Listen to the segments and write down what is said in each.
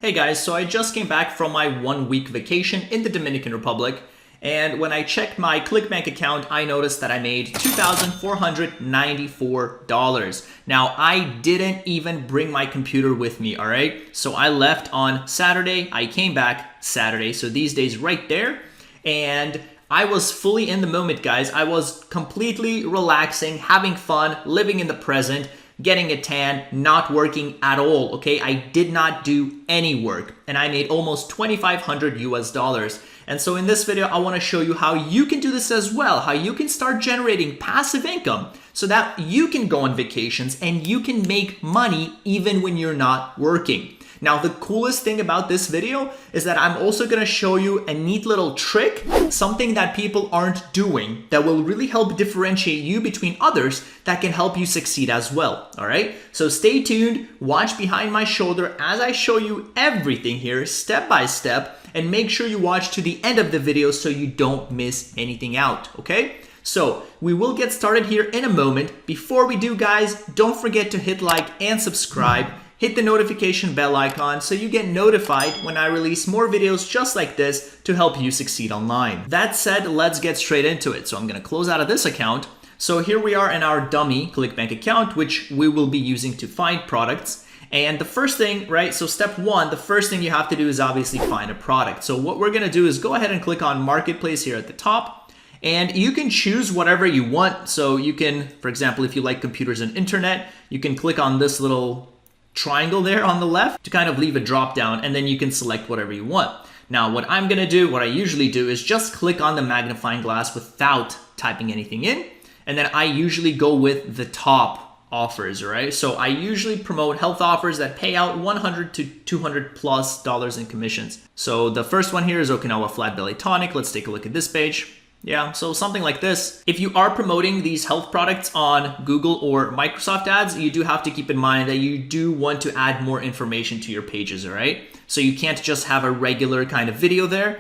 Hey guys, so I just came back from my 1-week vacation in the Dominican Republic, and when I checked my ClickBank account, I noticed that I made $2,494. Now, I didn't even bring my computer with me, all right? So I left on Saturday, I came back Saturday, so these days right there, and I was fully in the moment, guys. I was completely relaxing, having fun, living in the present, getting a tan, not working at all, okay? I did not do any work, and I made almost 2,500 US dollars. And so in this video, I wanna show you how you can do this as well, how you can start generating passive income so that you can go on vacations and you can make money even when you're not working. Now, the coolest thing about this video is that I'm also gonna show you a neat little trick, something that people aren't doing that will really help differentiate you between others that can help you succeed as well, all right? So stay tuned, watch behind my shoulder as I show you everything here step by step, and make sure you watch to the end of the video so you don't miss anything out, okay? So we will get started here in a moment. Before we do, guys, don't forget to hit like and subscribe. Hit the notification bell icon so you get notified when I release more videos just like this to help you succeed online. That said, let's get straight into it. So I'm gonna close out of this account. So here we are in our dummy ClickBank account, which we will be using to find products. And the first thing, right, so step one, the first thing you have to do is obviously find a product. So what we're gonna do is go ahead and click on Marketplace here at the top. And you can choose whatever you want. So you can, for example, if you like computers and internet, you can click on this little triangle there on the left to kind of leave a drop down, and then you can select whatever you want. Now, what I'm gonna do, what I usually do, is just click on the magnifying glass without typing anything in, and then I usually go with the top offers, right? So I usually promote health offers that pay out $100 to $200+ in commissions. So the first one here is Okinawa Flat Belly Tonic. Let's take a look at this page. Yeah, so something like this. If you are promoting these health products on Google or Microsoft ads, you do have to keep in mind that you do want to add more information to your pages, all right? So you can't just have a regular kind of video there.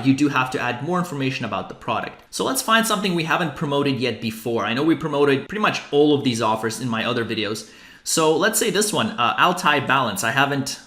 You do have to add more information about the product. So let's find something we haven't promoted yet before. I know we promoted pretty much all of these offers in my other videos. So let's say this one, Altai Balance. I haven't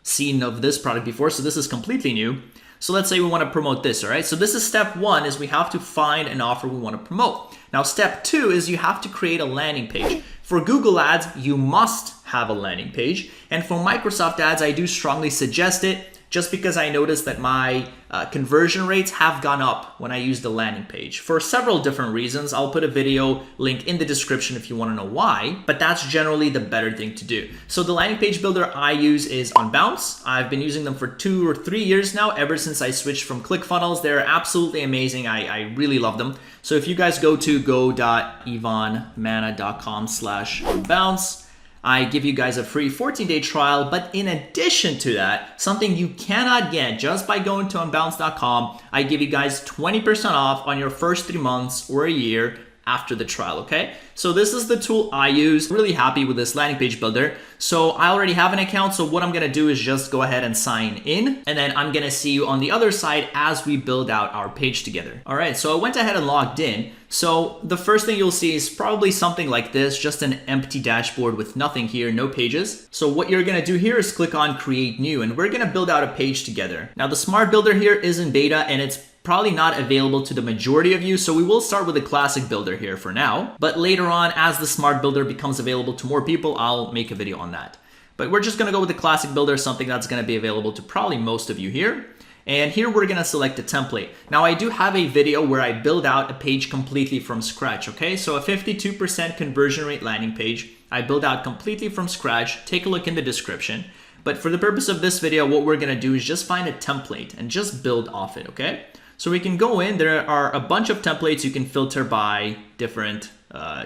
seen of this product before, so this is completely new. So let's say we want to promote this, all right? So this is step one, is we have to find an offer we want to promote. Now, step two is you have to create a landing page. For Google Ads, you must have a landing page. And for Microsoft Ads, I do strongly suggest it just because I noticed that my conversion rates have gone up when I use the landing page for several different reasons. I'll put a video link in the description if you want to know why, but that's generally the better thing to do. So the landing page builder I use is Unbounce. I've been using them for 2 or 3 years now, ever since I switched from ClickFunnels. They're absolutely amazing. I really love them. So if you guys go to go.ivanmana.com/unbounce, I give you guys a free 14-day trial, but in addition to that, something you cannot get just by going to unbounce.com, I give you guys 20% off on your first 3 months or a year after the trial, okay? So this is the tool I use. Really happy with this landing page builder. So I already have an account, so what I'm gonna do is just go ahead and sign in, and then I'm gonna see you on the other side as we build out our page together. All right, so I went ahead and logged in. So the first thing you'll see is probably something like this, just an empty dashboard with nothing here, no pages. So what you're gonna do here is click on Create New, and we're gonna build out a page together. Now the Smart Builder here is in beta, and it's probably not available to the majority of you, so we will start with the Classic Builder here for now. But later on, as the Smart Builder becomes available to more people, I'll make a video on that. But we're just gonna go with the Classic Builder, something that's gonna be available to probably most of you here. And here we're gonna select a template. Now I do have a video where I build out a page completely from scratch, okay? So a 52% conversion rate landing page, I build out completely from scratch. Take a look in the description. But for the purpose of this video, what we're gonna do is just find a template and just build off it, okay? So we can go in, there are a bunch of templates you can filter by different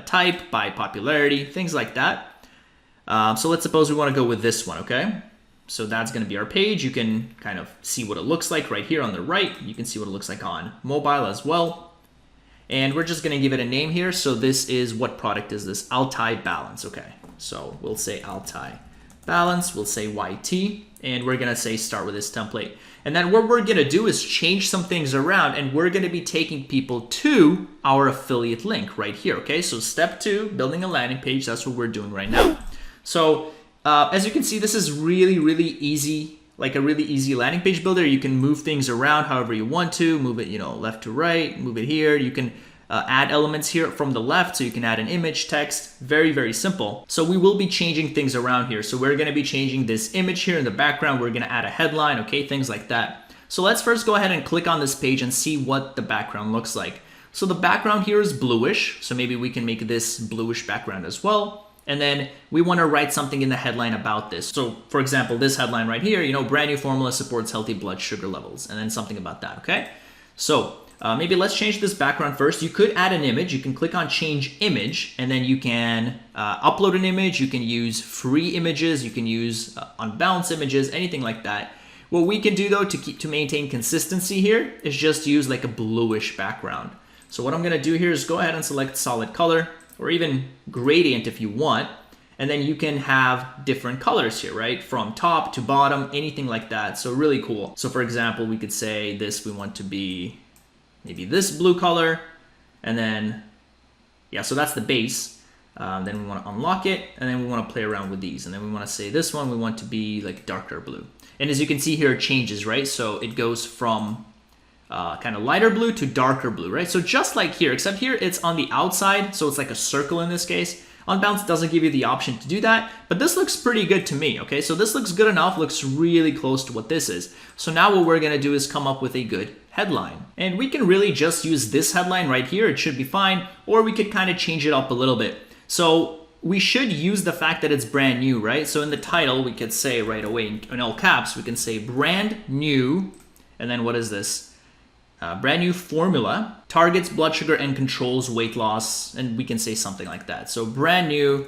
type, by popularity, things like that. So let's suppose we wanna go with this one, okay? So that's gonna be our page. You can kind of see what it looks like right here on the right. You can see what it looks like on mobile as well. And we're just gonna give it a name here. So this is, what product is this? Altai Balance, okay. So we'll say Altai Balance, we'll say YT, and we're gonna say start with this template. And then what we're gonna do is change some things around, and we're gonna be taking people to our affiliate link right here, okay? So step two, building a landing page, that's what we're doing right now. So as you can see, this is really, really easy like a really easy landing page builder. You can move things around however you want to, move it, left to right, move it here. You can add elements here from the left, so you can add an image, text, very, very simple. So we will be changing things around here. So we're gonna be changing this image here in the background. We're gonna add a headline, okay, things like that. So let's first go ahead and click on this page and see what the background looks like. So the background here is bluish, so maybe we can make this bluish background as well. And then we want to write something in the headline about this. So for example, this headline right here, brand new formula supports healthy blood sugar levels, and then something about that, okay? So maybe let's change this background first. You could add an image. You can click on change image, and then you can upload an image. You can use free images. You can use Unbounce images, anything like that. What we can do though to maintain consistency here is just use like a bluish background. So what I'm gonna do here is go ahead and select solid color, or even gradient if you want, and then you can have different colors here, right? From top to bottom, anything like that. So really cool. So for example, we could say this, we want to be maybe this blue color, and then, yeah, so that's the base. Then we want to unlock it, and then we want to play around with these. And then we want to say this one, we want to be like darker blue. And as you can see here, it changes, right? So it goes from kind of lighter blue to darker blue, right? So just like here, except here it's on the outside, so it's like a circle in this case. Unbounce doesn't give you the option to do that, but this looks pretty good to me, okay? So this looks good enough, looks really close to what this is. So now what we're gonna do is come up with a good headline. And we can really just use this headline right here, it should be fine, or we could kind of change it up a little bit. So we should use the fact that it's brand new, right? So in the title, we could say right away in all caps, we can say brand new, and then what is this? Brand new formula, targets blood sugar and controls weight loss, and we can say something like that. So brand new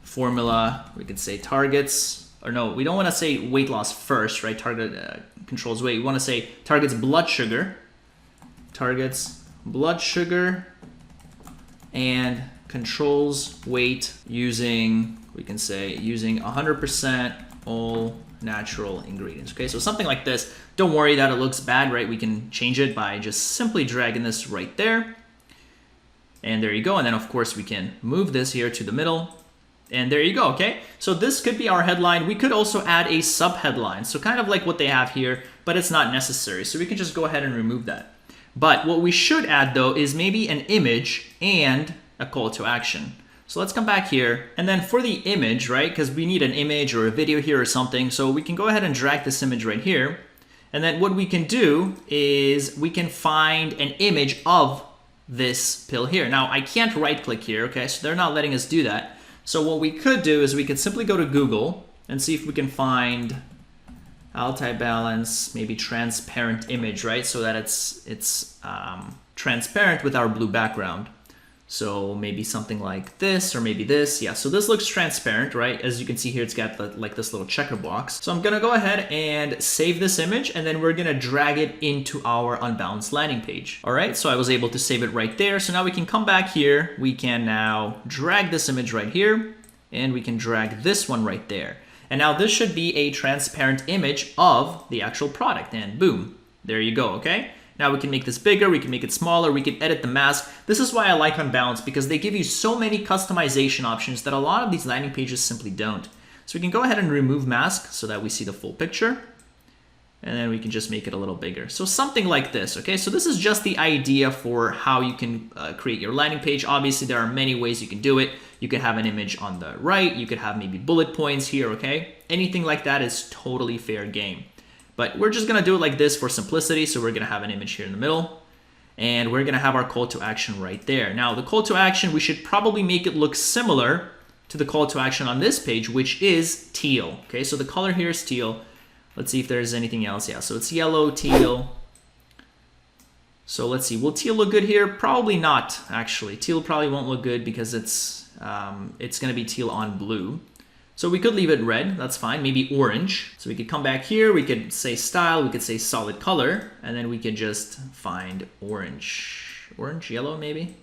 formula, we could say targets, or no, we don't want to say weight loss first, right? Target controls weight. We want to say targets blood sugar, and controls weight using, we can say using 100% all natural ingredients. Okay, so something like this. Don't worry that it looks bad, right? We can change it by just simply dragging this right there. And there you go. And then of course we can move this here to the middle. And there you go, okay? So this could be our headline. We could also add a sub-headline. So kind of like what they have here, but it's not necessary. So we can just go ahead and remove that. But what we should add though is maybe an image and a call to action. So let's come back here, and then for the image, right, because we need an image or a video here or something, so we can go ahead and drag this image right here, and then what we can do is we can find an image of this pill here. Now, I can't right-click here, okay, so they're not letting us do that. So what we could do is we could simply go to Google and see if we can find anti-balance, maybe transparent image, right, so that it's transparent with our blue background. So maybe something like this, or maybe this. Yeah, so this looks transparent, right? As you can see here, it's got like this little checker box. So I'm gonna go ahead and save this image, and then we're gonna drag it into our Unbounce landing page. All right, so I was able to save it right there. So now we can come back here. We can now drag this image right here, and we can drag this one right there. And now this should be a transparent image of the actual product, and boom, there you go, okay? Now we can make this bigger, we can make it smaller, we can edit the mask. This is why I like Unbounce, because they give you so many customization options that a lot of these landing pages simply don't. So we can go ahead and remove mask so that we see the full picture. And then we can just make it a little bigger. So something like this, okay? So this is just the idea for how you can create your landing page. Obviously, there are many ways you can do it. You could have an image on the right, you could have maybe bullet points here, okay? Anything like that is totally fair game. But we're just gonna do it like this for simplicity. So we're gonna have an image here in the middle, and we're gonna have our call to action right there. Now the call to action, we should probably make it look similar to the call to action on this page, which is teal. Okay, so the color here is teal. Let's see if there's anything else. Yeah, so it's yellow, teal. So let's see, will teal look good here? Probably not, actually. Teal probably won't look good because it's gonna be teal on blue. So we could leave it red, that's fine, maybe orange. So we could come back here, we could say style, we could say solid color, and then we could just find orange. Orange, yellow maybe?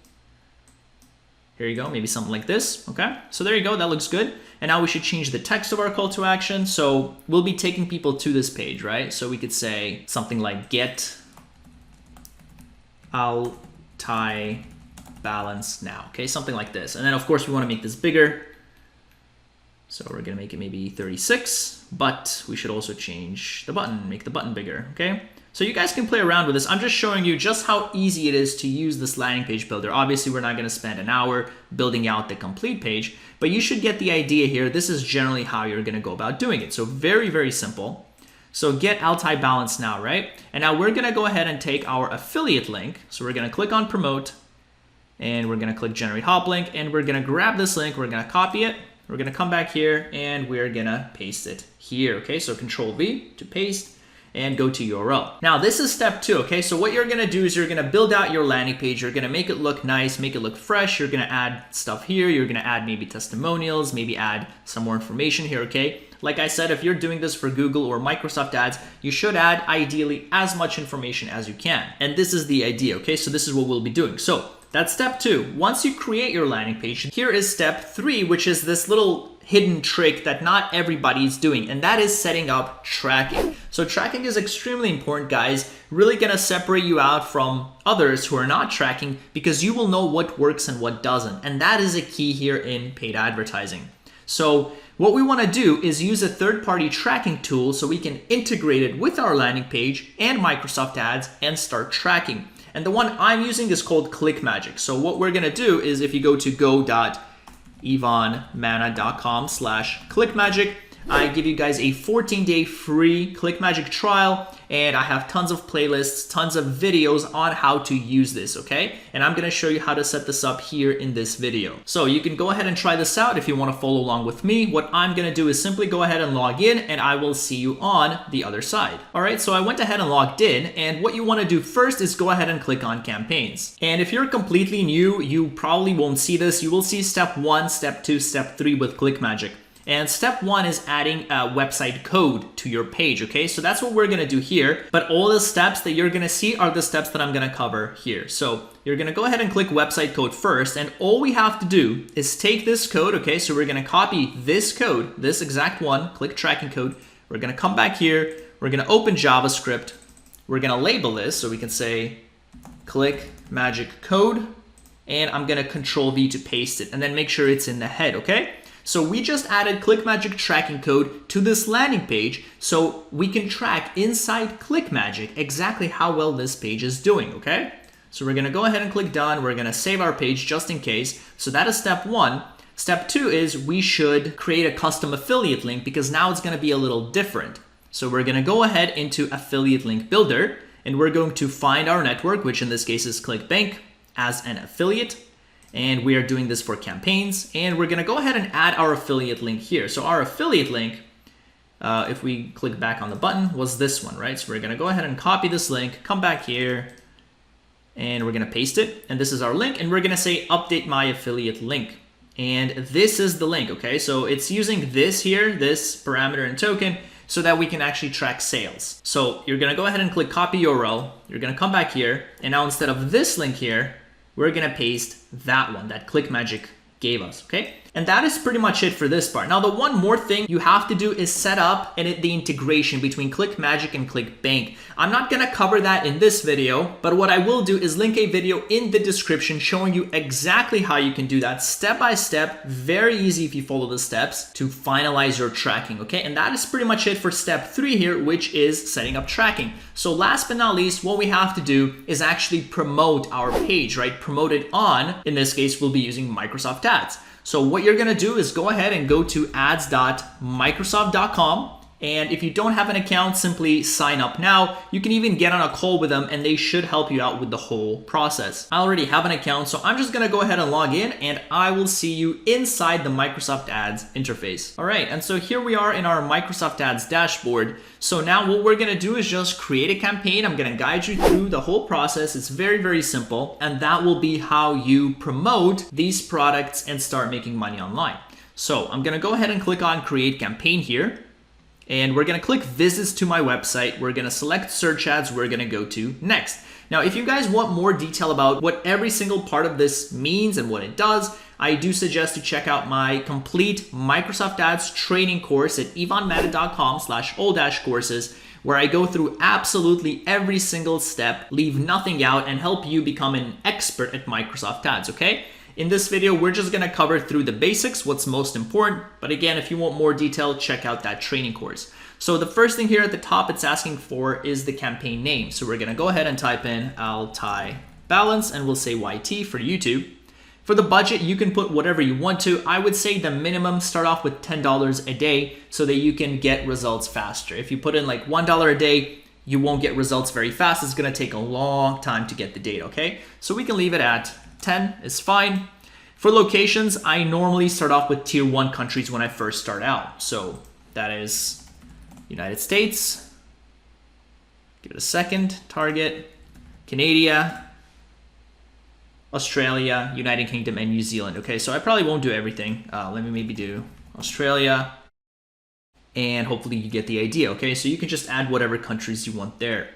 Here you go, maybe something like this, okay? So there you go, that looks good. And now we should change the text of our call to action. So we'll be taking people to this page, right? So we could say something like get anti-balance now, okay? Something like this. And then of course we wanna make this bigger. So we're gonna make it maybe 36, but we should also change the button, make the button bigger, okay? So you guys can play around with this. I'm just showing you just how easy it is to use this landing page builder. Obviously, we're not gonna spend an hour building out the complete page, but you should get the idea here. This is generally how you're gonna go about doing it. So very, very simple. So get Altai Balance now, right? And now we're gonna go ahead and take our affiliate link. So we're gonna click on promote and we're gonna click generate hop link and we're gonna grab this link, we're gonna copy it, we're gonna come back here and we're gonna paste it here, okay? So Control V to paste and go to URL. Now this is step 2, okay? So what you're gonna do is you're gonna build out your landing page, you're gonna make it look nice, make it look fresh, you're gonna add stuff here, you're gonna add maybe testimonials, maybe add some more information here, okay? Like I said, if you're doing this for Google or Microsoft ads, you should add ideally as much information as you can. And this is the idea, okay? So this is what we'll be doing. So that's step 2. Once you create your landing page, here is step 3, which is this little hidden trick that not everybody is doing, and that is setting up tracking. So tracking is extremely important, guys. Really gonna separate you out from others who are not tracking because you will know what works and what doesn't. And that is a key here in paid advertising. So what we wanna do is use a third-party tracking tool so we can integrate it with our landing page and Microsoft Ads and start tracking. And the one I'm using is called ClickMagick. So what we're gonna do is if you go to go.ivanmana.com/clickmagick, I give you guys a 14-day free ClickMagick trial, and I have tons of playlists, tons of videos on how to use this, okay? And I'm gonna show you how to set this up here in this video. So you can go ahead and try this out if you wanna follow along with me. What I'm gonna do is simply go ahead and log in, and I will see you on the other side. All right, so I went ahead and logged in, and what you wanna do first is go ahead and click on campaigns. And if you're completely new, you probably won't see this. You will see step 1, step 2, step 3 with ClickMagick. And step 1 is adding a website code to your page, okay? So that's what we're gonna do here, but all the steps that you're gonna see are the steps that I'm gonna cover here. So you're gonna go ahead and click website code first, and all we have to do is take this code, okay? So we're gonna copy this code, this exact one, click tracking code. We're gonna come back here, we're gonna open JavaScript, we're gonna label this, so we can say ClickMagick code, and I'm gonna Control V to paste it, and then make sure it's in the head, okay? So we just added ClickMagick tracking code to this landing page so we can track inside ClickMagick exactly how well this page is doing, okay? So we're gonna go ahead and click done. We're gonna save our page just in case. So that is step 1. Step 2 is we should create a custom affiliate link because now it's gonna be a little different. So we're gonna go ahead into affiliate link builder and we're going to find our network, which in this case is ClickBank, as an affiliate. And we are doing this for campaigns, and we're gonna go ahead and add our affiliate link here. So our affiliate link, if we click back on the button, was this one, right? So we're gonna go ahead and copy this link, come back here, and we're gonna paste it. And this is our link, and we're gonna say update my affiliate link. And this is the link, okay? So it's using this here, this parameter and token, so that we can actually track sales. So you're gonna go ahead and click copy URL, you're gonna come back here, and now instead of this link here, we're gonna paste that one that ClickMagick gave us, okay? And that is pretty much it for this part. Now, the one more thing you have to do is set up the integration between ClickMagick and ClickBank. I'm not gonna cover that in this video, but what I will do is link a video in the description showing you exactly how you can do that step by step, very easy if you follow the steps to finalize your tracking, okay? And that is pretty much it for step 3 here, which is setting up tracking. So last but not least, what we have to do is actually promote our page, right? Promote it on, in this case, we'll be using Microsoft Ads. So what you're gonna do is go ahead and go to ads.microsoft.com. And if you don't have an account, simply sign up now. You can even get on a call with them and they should help you out with the whole process. I already have an account, so I'm just gonna go ahead and log in and I will see you inside the Microsoft Ads interface. All right, and so here we are in our Microsoft Ads dashboard. So now what we're gonna do is just create a campaign. I'm gonna guide you through the whole process. It's very, very simple. And that will be how you promote these products and start making money online. So I'm gonna go ahead and click on create campaign here. And we're gonna click visits to my website. We're gonna select search ads. We're gonna go to next. Now, if you guys want more detail about what every single part of this means and what it does, I do suggest to check out my complete Microsoft Ads training course at ivanmana.com/all-courses, where I go through absolutely every single step, leave nothing out, and help you become an expert at Microsoft Ads, okay? In this video, we're just gonna cover through the basics, what's most important. But again, if you want more detail, check out that training course. So the first thing here at the top it's asking for is the campaign name. So we're gonna go ahead and type in Altai Balance and we'll say YT for YouTube. For the budget, you can put whatever you want to. I would say the minimum start off with $10 a day so that you can get results faster. If you put in like $1 a day, you won't get results very fast. It's gonna take a long time to get the data, okay? So we can leave it at 10 is fine. For locations, I normally start off with tier 1 countries when I first start out. So that is United States, give it a second, target, Canada, Australia, United Kingdom, and New Zealand. Okay, so I probably won't do everything. Let me maybe do Australia, and hopefully you get the idea. Okay, so you can just add whatever countries you want there.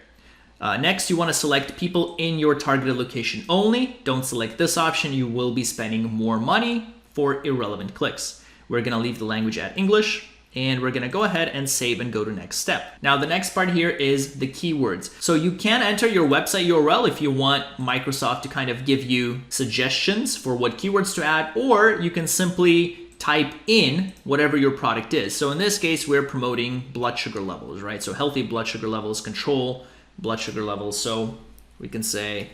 Next, you want to select people in your targeted location only. Don't select this option. You will be spending more money for irrelevant clicks. We're going to leave the language at English. And we're gonna go ahead and save and go to next step. Now the next part here is the keywords. So you can enter your website URL if you want Microsoft to kind of give you suggestions for what keywords to add, or you can simply type in whatever your product is. So in this case, we're promoting blood sugar levels, right? So healthy blood sugar levels, control blood sugar levels. So we can say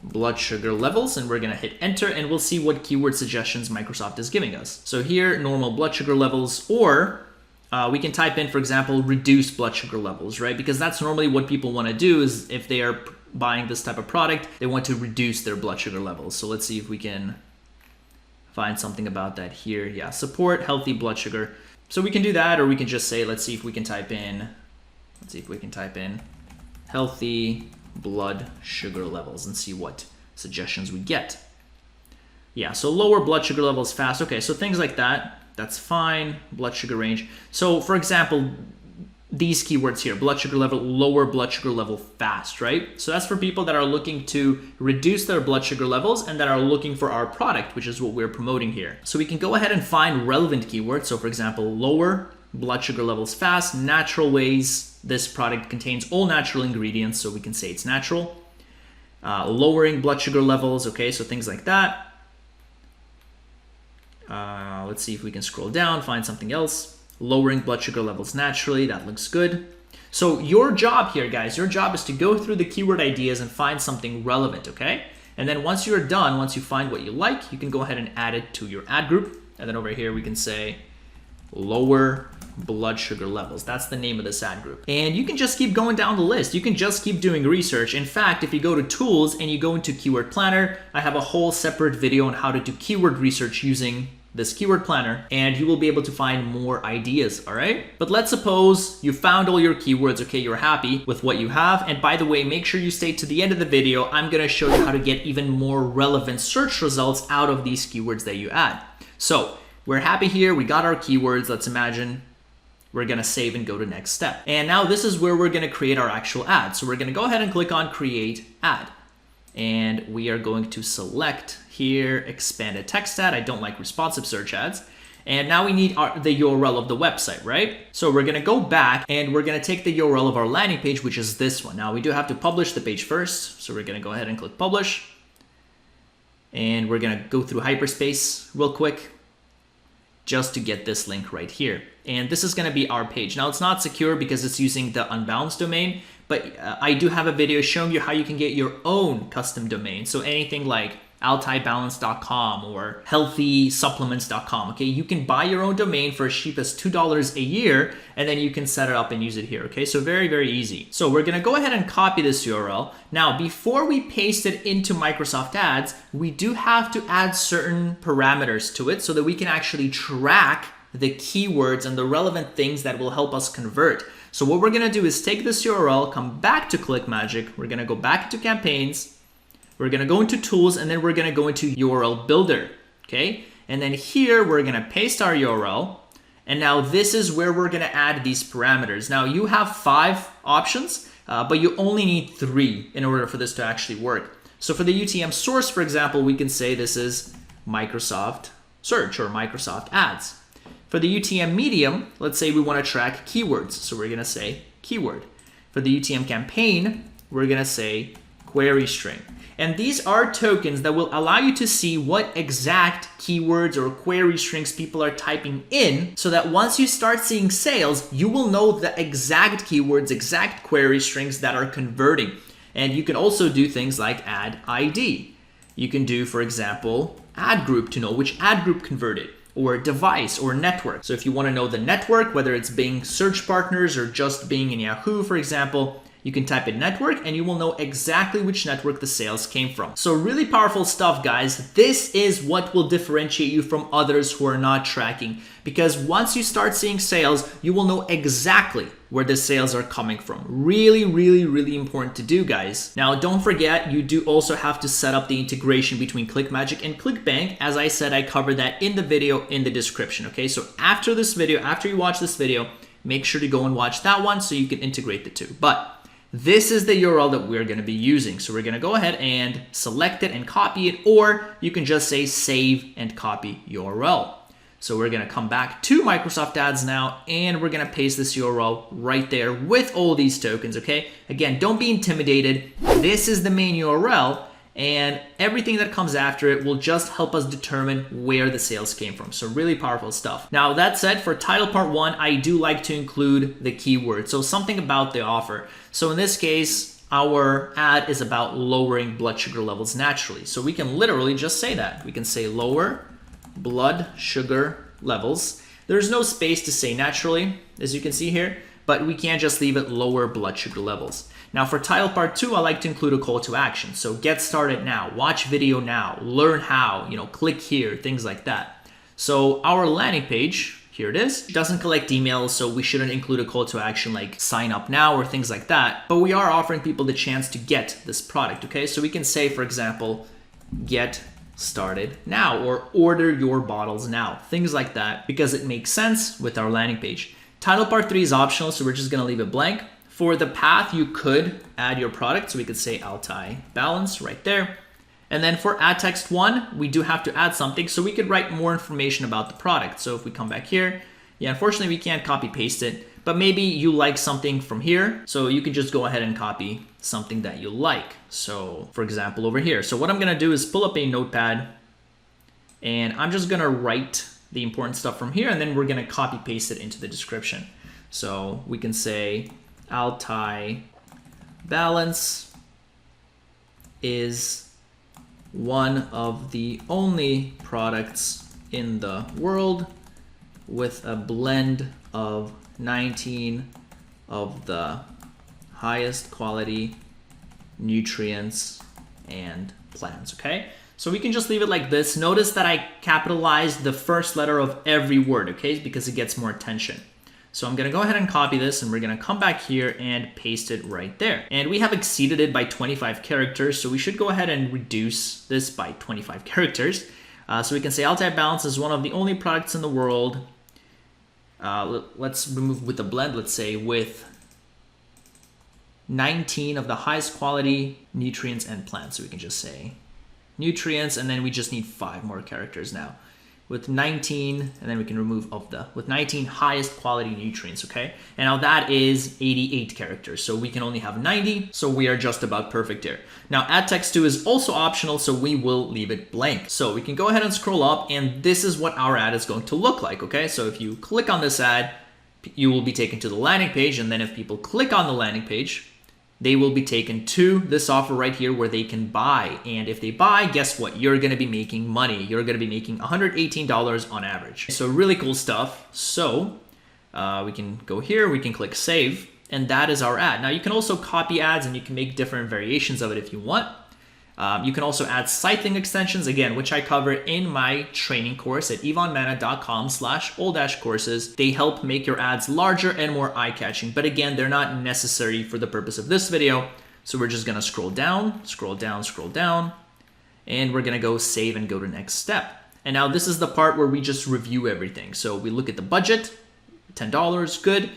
blood sugar levels and we're gonna hit enter and we'll see what keyword suggestions Microsoft is giving us. So here, normal blood sugar levels, or we can type in, for example, reduced blood sugar levels, right? Because that's normally what people wanna do is if they are buying this type of product, they want to reduce their blood sugar levels. So let's see if we can find something about that here. Yeah, support healthy blood sugar. So we can do that, or we can just say, let's see if we can type in healthy blood sugar levels and see what suggestions we get. Yeah, so lower blood sugar levels fast. Okay, so things like that, that's fine. Blood sugar range. So for example, these keywords here, blood sugar level, lower blood sugar level fast, right? So that's for people that are looking to reduce their blood sugar levels and that are looking for our product, which is what we're promoting here. So we can go ahead and find relevant keywords. So for example, lower blood sugar levels fast, natural ways. This product contains all natural ingredients, so we can say it's natural. Lowering blood sugar levels, okay, so things like that. Let's see if we can scroll down, find something else. Lowering blood sugar levels naturally, that looks good. So your job here, guys, your job is to go through the keyword ideas and find something relevant, okay? And then once you're done, once you find what you like, you can go ahead and add it to your ad group. And then over here, we can say lower blood sugar levels. That's the name of this ad group. And you can just keep going down the list. You can just keep doing research. In fact, if you go to tools and you go into keyword planner, I have a whole separate video on how to do keyword research using this keyword planner, and you will be able to find more ideas, all right? But let's suppose you found all your keywords, okay, you're happy with what you have. And by the way, make sure you stay to the end of the video. I'm gonna show you how to get even more relevant search results out of these keywords that you add. So we're happy here, we got our keywords. Let's imagine we're gonna save and go to next step. And now this is where we're gonna create our actual ad. So we're gonna go ahead and click on create ad. And we are going to select here, expanded text ad. I don't like responsive search ads. And now we need the URL of the website, right? So we're gonna go back and we're gonna take the URL of our landing page, which is this one. Now we do have to publish the page first. So we're gonna go ahead and click publish. And we're gonna go through hyperspace real quick just to get this link right here. And this is gonna be our page. Now it's not secure because it's using the Unbounce domain, but I do have a video showing you how you can get your own custom domain. So anything like altaibalance.com or healthysupplements.com, okay? You can buy your own domain for as cheap as $2 a year, and then you can set it up and use it here, okay? So very, very easy. So we're gonna go ahead and copy this URL. Now, before we paste it into Microsoft Ads, we do have to add certain parameters to it so that we can actually track the keywords and the relevant things that will help us convert. So what we're gonna do is take this URL, come back to ClickMagick, we're gonna go back to campaigns, we're gonna go into tools, and then we're gonna go into URL builder, okay? And then here, we're gonna paste our URL, and now this is where we're gonna add these parameters. Now you have 5 options, but you only need 3 in order for this to actually work. So for the UTM source, for example, we can say this is Microsoft Search or Microsoft Ads. For the UTM medium, let's say we wanna track keywords, so we're gonna say keyword. For the UTM campaign, we're gonna say query string. And these are tokens that will allow you to see what exact keywords or query strings people are typing in, so that once you start seeing sales, you will know the exact keywords, exact query strings that are converting. And you can also do things like ad ID. You can do, for example, ad group to know which ad group converted, or device or network. So if you want to know the network, whether it's Bing search partners or just Bing and Yahoo, for example, you can type in network and you will know exactly which network the sales came from. So really powerful stuff, guys. This is what will differentiate you from others who are not tracking, because once you start seeing sales, you will know exactly where the sales are coming from. Really, really, really important to do, guys. Now, don't forget, you do also have to set up the integration between ClickMagick and ClickBank. As I said, I covered that in the video in the description, okay? So after this video, after you watch this video, make sure to go and watch that one so you can integrate the two. But this is the URL that we're going to be using. So we're going to go ahead and select it and copy it, or you can just say save and copy URL. So we're going to come back to Microsoft Ads now, and we're going to paste this URL right there with all these tokens, okay? Again, don't be intimidated. This is the main URL, and everything that comes after it will just help us determine where the sales came from. So really powerful stuff. Now, that said, for title part 1, I do like to include the keyword. So something about the offer. So in this case, our ad is about lowering blood sugar levels naturally. So we can literally just say that. We can say lower blood sugar levels. There's no space to say naturally, as you can see here, but we can't just leave it lower blood sugar levels. Now for title part 2, I like to include a call to action. So get started now, watch video now, learn how, click here, things like that. So our landing page, here it is, doesn't collect emails, so we shouldn't include a call to action like sign up now or things like that. But we are offering people the chance to get this product, okay? So we can say, for example, get started now, or order your bottles now, things like that, because it makes sense with our landing page. Title part 3 is optional, so we're just gonna leave it blank. For the path, you could add your product, so we could say Balance right there. And then for ad text 1, we do have to add something, so we could write more information about the product. So if we come back here, yeah, unfortunately we can't copy paste it, but maybe you like something from here, so you can just go ahead and copy something that you like. So for example, over here. So what I'm gonna do is pull up a notepad, and I'm just gonna write the important stuff from here, and then we're gonna copy paste it into the description. So we can say Balance is one of the only products in the world with a blend of 19 of the highest quality nutrients and plants, okay? So we can just leave it like this. Notice that I capitalized the first letter of every word, okay? Because it gets more attention. So I'm gonna go ahead and copy this, and we're gonna come back here and paste it right there. And we have exceeded it by 25 characters, so we should go ahead and reduce this by 25 characters. So we can say Balance is one of the only products in the world. Let's remove with the blend, let's say with 19 of the highest quality nutrients and plants. So we can just say nutrients, and then we just need 5 more characters now. With 19, and then we can remove with 19 highest quality nutrients, okay? And now that is 88 characters, so we can only have 90, so we are just about perfect here. Now ad text 2 is also optional, so we will leave it blank. So we can go ahead and scroll up, and this is what our ad is going to look like, okay? So if you click on this ad, you will be taken to the landing page, and then if people click on the landing page, they will be taken to this offer right here where they can buy. And if they buy, guess what? You're gonna be making money. You're gonna be making $118 on average. So really cool stuff. So we can go here, we can click save, and that is our ad. Now you can also copy ads, and you can make different variations of it if you want. You can also add site link extensions, again, which I cover in my training course at ivanmana.com/all-courses. They help make your ads larger and more eye-catching, but again, they're not necessary for the purpose of this video. So we're just gonna scroll down, and we're gonna go save and go to next step. And now this is the part where we just review everything. So we look at the budget, $10, good.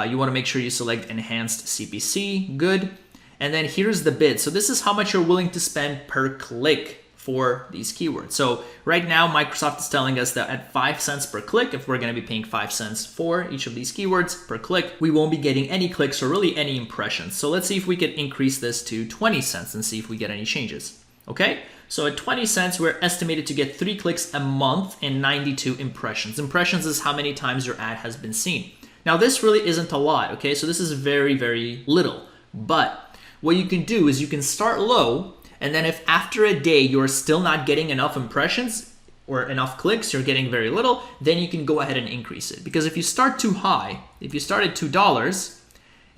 You wanna make sure you select enhanced CPC, good. And then here's the bid. So this is how much you're willing to spend per click for these keywords. So right now, Microsoft is telling us that at 5 cents per click, if we're going to be paying 5 cents for each of these keywords per click, we won't be getting any clicks or really any impressions. So let's see if we could increase this to 20 cents and see if we get any changes. Okay, so at 20 cents, we're estimated to get 3 clicks a month and 92 impressions. Impressions is how many times your ad has been seen. Now, this really isn't a lot, okay? So this is very, very little. But what you can do is you can start low, and then if after a day you're still not getting enough impressions or enough clicks, you're getting very little, then you can go ahead and increase it. Because if you start too high, if you start at $2,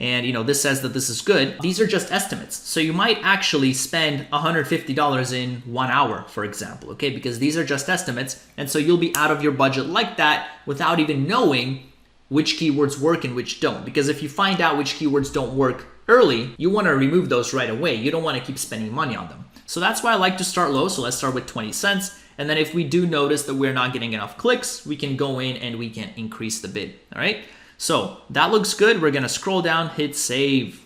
and this says that this is good, these are just estimates. So you might actually spend $150 in 1 hour, for example, okay? Because these are just estimates, and so you'll be out of your budget like that without even knowing which keywords work and which don't. Because if you find out which keywords don't work early, you want to remove those right away. You don't want to keep spending money on them. So that's why I like to start low. So let's start with 20 cents. And then if we do notice that we're not getting enough clicks, we can go in and we can increase the bid, all right? So that looks good. We're going to scroll down, hit save.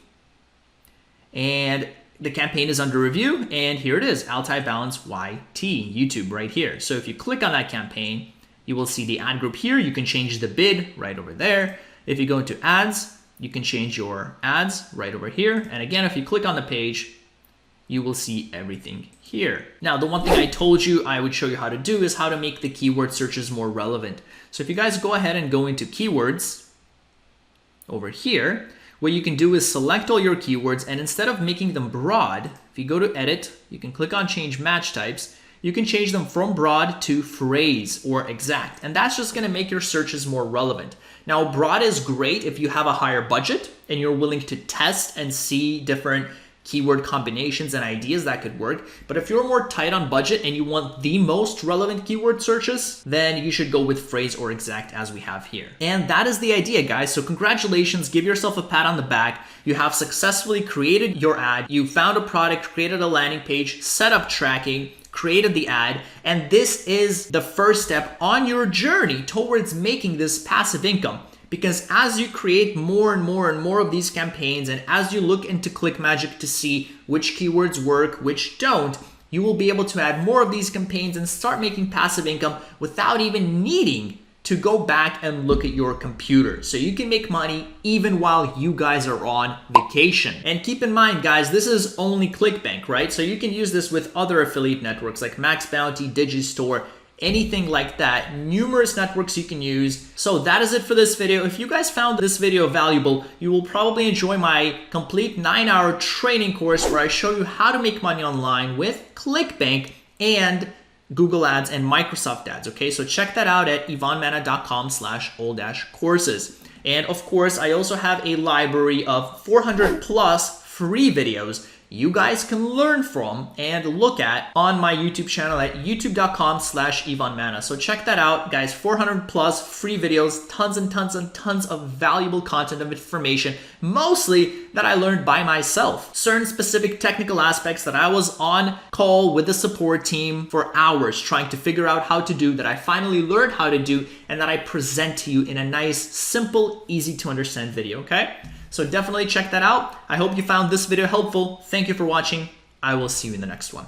And the campaign is under review. And here it is, Balance YT, YouTube right here. So if you click on that campaign, you will see the ad group here. You can change the bid right over there. If you go into ads, you can change your ads right over here. And again, if you click on the page, you will see everything here. Now, the one thing I told you I would show you how to do is how to make the keyword searches more relevant. So if you guys go ahead and go into keywords, over here, what you can do is select all your keywords, and instead of making them broad, if you go to edit, you can click on change match types. You can change them from broad to phrase or exact, and that's just going to make your searches more relevant. Now, broad is great if you have a higher budget and you're willing to test and see different keyword combinations and ideas that could work. But if you're more tight on budget and you want the most relevant keyword searches, then you should go with phrase or exact as we have here. And that is the idea, guys. So congratulations, give yourself a pat on the back. You have successfully created your ad. You found a product, created a landing page, set up tracking, created the ad, and this is the first step on your journey towards making this passive income. Because as you create more and more and more of these campaigns, and as you look into ClickMagick to see which keywords work, which don't, you will be able to add more of these campaigns and start making passive income without even needing to go back and look at your computer. So you can make money even while you guys are on vacation. And keep in mind, guys, this is only ClickBank, right? So you can use this with other affiliate networks like Max Bounty, Digistore, anything like that. Numerous networks you can use. So that is it for this video. If you guys found this video valuable, you will probably enjoy my complete 9-hour training course where I show you how to make money online with ClickBank and Google Ads and Microsoft Ads. Okay, so check that out at ivanmana.com/all-courses. And of course, I also have a library of 400 plus free videos you guys can learn from and look at on my YouTube channel at youtube.com/ivanmana. So check that out, guys. 400 plus free videos, tons and tons and tons of valuable content of information, mostly that I learned by myself. Certain specific technical aspects that I was on call with the support team for hours trying to figure out how to do, that I finally learned how to do, and that I present to you in a nice, simple, easy to understand video, okay? So definitely check that out. I hope you found this video helpful. Thank you for watching. I will see you in the next one.